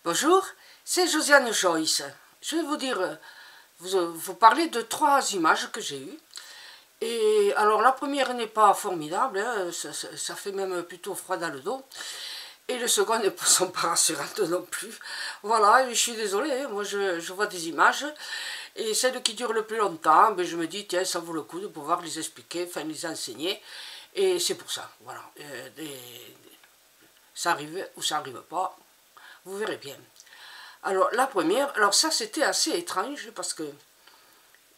Bonjour, c'est Josiane Joyce. Je vais vous dire, vous parler de 3 images que j'ai eues. Et alors la première n'est pas formidable, hein, ça fait même plutôt froid dans le dos. Et le second ne sont pas rassurantes non plus. Voilà, je suis désolée, hein, moi je vois des images. Et celles qui durent le plus longtemps, ben, je me dis, tiens, ça vaut le coup de pouvoir les expliquer, enfin les enseigner. Et c'est pour ça, voilà. Ça arrive ou ça n'arrive pas, vous verrez bien. Alors la première, alors ça c'était assez étrange parce que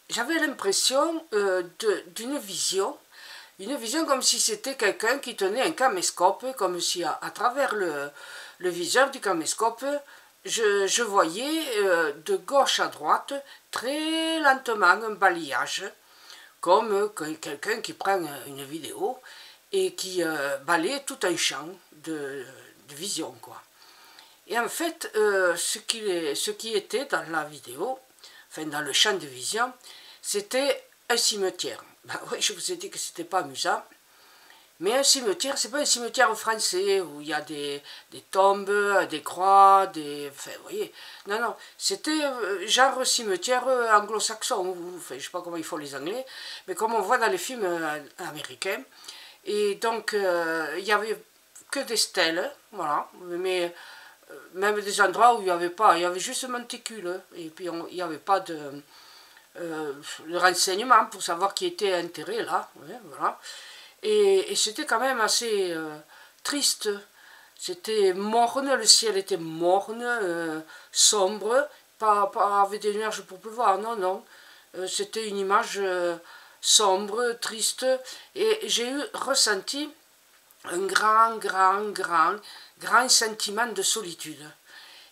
j'avais l'impression d'une vision, une vision comme si c'était quelqu'un qui tenait un caméscope, comme si à travers le viseur du caméscope, je voyais de gauche à droite, très lentement, un balayage, comme quelqu'un qui prend une vidéo et qui balaye tout un champ de vision, quoi. Et en fait, ce qui était dans la vidéo, enfin dans le champ de vision, c'était un cimetière. Ben oui, je vous ai dit que c'était pas amusant. Mais un cimetière, c'est pas un cimetière français où il y a des tombes, des croix, enfin, vous voyez. Non, non, c'était genre cimetière anglo-saxon, enfin, je sais pas comment ils font les Anglais, mais comme on voit dans les films américains. Et donc, il y avait que des stèles, voilà, mais même des endroits où il n'y avait pas, il y avait juste monticule, et puis il n'y avait pas de renseignements pour savoir qui était enterré là, ouais, voilà. Et c'était quand même assez triste, c'était morne, le ciel était morne, sombre, pas avec des nuages pour pleuvoir, non, non, c'était une image sombre, triste, et j'ai ressenti un grand sentiment de solitude.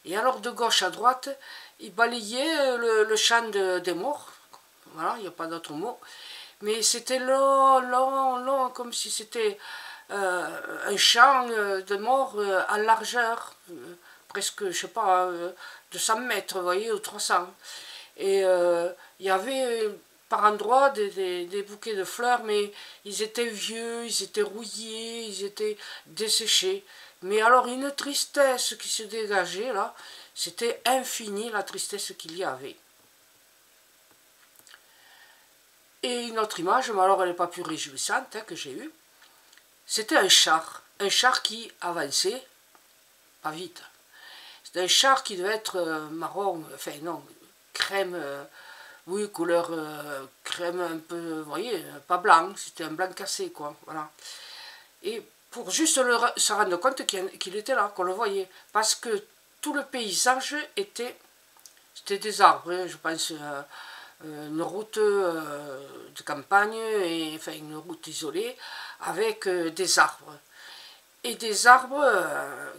Et alors de gauche à droite, il balayait le champ des morts. Voilà, il n'y a pas d'autre mot. Mais c'était long, long, long, comme si c'était un champ de morts à largeur, presque, je sais pas, 200 mètres, vous voyez, ou 300. Et il y avait par endroits des bouquets de fleurs, mais ils étaient vieux, ils étaient rouillés, ils étaient desséchés. Mais alors une tristesse qui se dégageait là, c'était infini la tristesse qu'il y avait. Et une autre image, mais alors elle n'est pas plus réjouissante, hein, que j'ai eue, c'était un char qui avançait, pas vite. C'était un char qui devait être marron, enfin non, crème, oui, couleur crème un peu, vous voyez, pas blanc, c'était un blanc cassé, quoi, voilà. Et pour juste se rendre compte qu'il était là, qu'on le voyait, parce que tout le paysage c'était des arbres, hein, je pense, une route de campagne, et, enfin une route isolée, avec des arbres. Et des arbres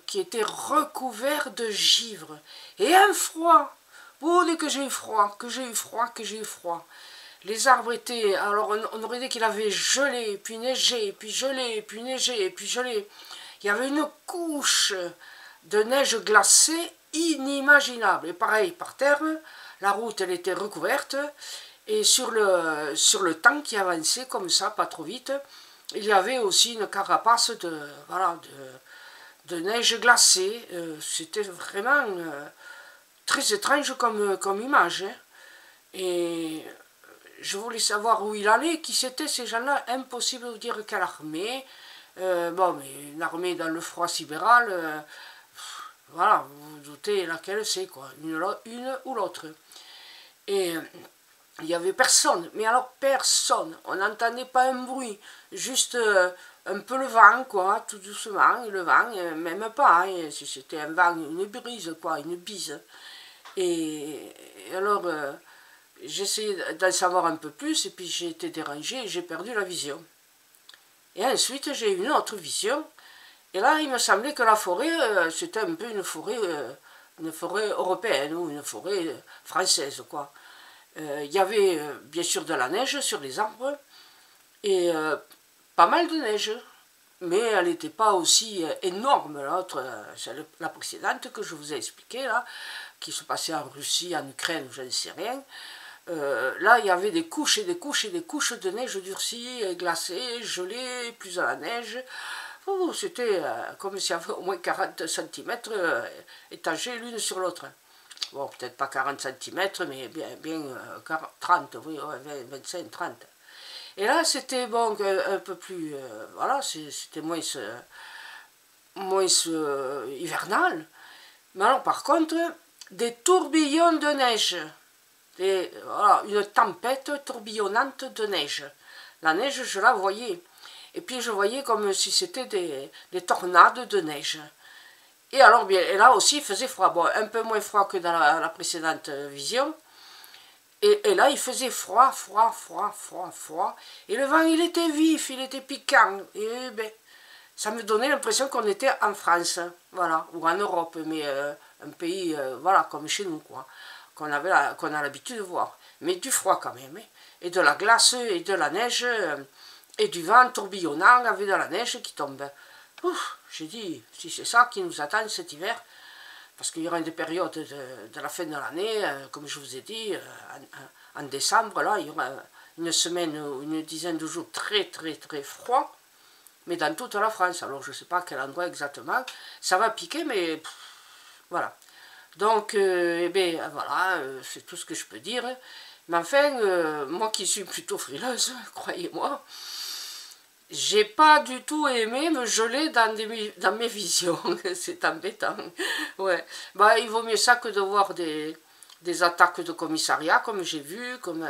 qui étaient recouverts de givre. Et un froid. Oh, dès que j'ai eu froid, que j'ai eu froid, que j'ai eu froid. Les arbres étaient... Alors on aurait dit qu'il avait gelé, puis neigé, puis gelé, puis neigé, puis gelé. Il y avait une couche de neige glacée inimaginable. Et pareil, par terre, la route, elle était recouverte. Et sur le temps qui avançait comme ça, pas trop vite, il y avait aussi une carapace voilà, de neige glacée. C'était vraiment très étrange comme image. Hein. Et je voulais savoir où il allait, qui c'était ces gens-là. Impossible de dire quelle armée. Bon, mais une armée dans le froid sidéral, voilà, vous vous doutez laquelle c'est, quoi. Une ou l'autre. Et il n'y avait personne, mais alors personne. On n'entendait pas un bruit, juste un peu le vent, quoi, tout doucement, et le vent, même pas, hein, c'était un vent, une brise, quoi, une bise. Et alors, j'essayais d'en savoir un peu plus, et puis j'ai été dérangée, et j'ai perdu la vision. Et ensuite, j'ai eu une autre vision, et là, il me semblait que la forêt, c'était un peu une forêt européenne, ou une forêt française, quoi. Il y avait bien sûr de la neige sur les arbres, et pas mal de neige, mais elle n'était pas aussi énorme, la précédente que je vous ai expliquée, là, qui se passait en Russie, en Ukraine, je ne sais rien. Là, il y avait des couches et des couches et des couches de neige durcie, glacée, gelée, plus de la neige. c'était comme s'il y avait au moins 40 cm étagés l'une sur l'autre. Bon, peut-être pas 40 cm, mais bien 30, oui, ouais, 25, 30. Et là, c'était bon, un peu plus, voilà, c'était moins hivernal. Mais alors, par contre, des tourbillons de neige. Voilà, une tempête tourbillonnante de neige. La neige, je la voyais. Et puis, je voyais comme si c'était des tornades de neige. Et alors, bien, et là aussi, il faisait froid. Bon, un peu moins froid que dans la précédente vision. Et là, il faisait froid, froid, froid, froid, froid. Et le vent, il était vif, il était piquant. Et ben, ça me donnait l'impression qu'on était en France, voilà, ou en Europe, mais un pays, voilà, comme chez nous, quoi, qu'on a l'habitude de voir. Mais du froid quand même, hein, et de la glace, et de la neige, et du vent tourbillonnant avec de la neige qui tombe. J'ai dit, si c'est ça qui nous attend cet hiver, parce qu'il y aura des périodes de la fin de l'année, comme je vous ai dit, en décembre, là, il y aura une semaine ou une dizaine de jours très très très froid, mais dans toute la France. Alors je ne sais pas à quel endroit exactement, ça va piquer, mais pff, voilà. Donc, eh bien, voilà, c'est tout ce que je peux dire. Mais enfin, moi qui suis plutôt frileuse, croyez-moi, j'ai pas du tout aimé me geler dans mes visions. C'est embêtant. Ouais. Bah, il vaut mieux ça que de voir des attaques de commissariat, comme j'ai vu, comme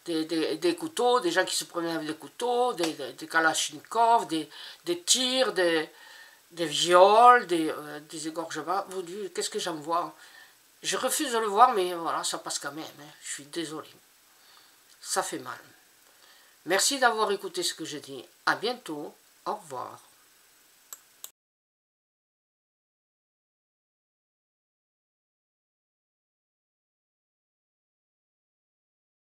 des couteaux, des gens qui se promènent avec des couteaux, des kalachnikovs, des tirs, des viols, des égorgements. Qu'est-ce que j'en vois? Je refuse de le voir, mais voilà, ça passe quand même. Hein. Je suis désolé. Ça fait mal. Merci d'avoir écouté ce que j'ai dit. À bientôt. Au revoir.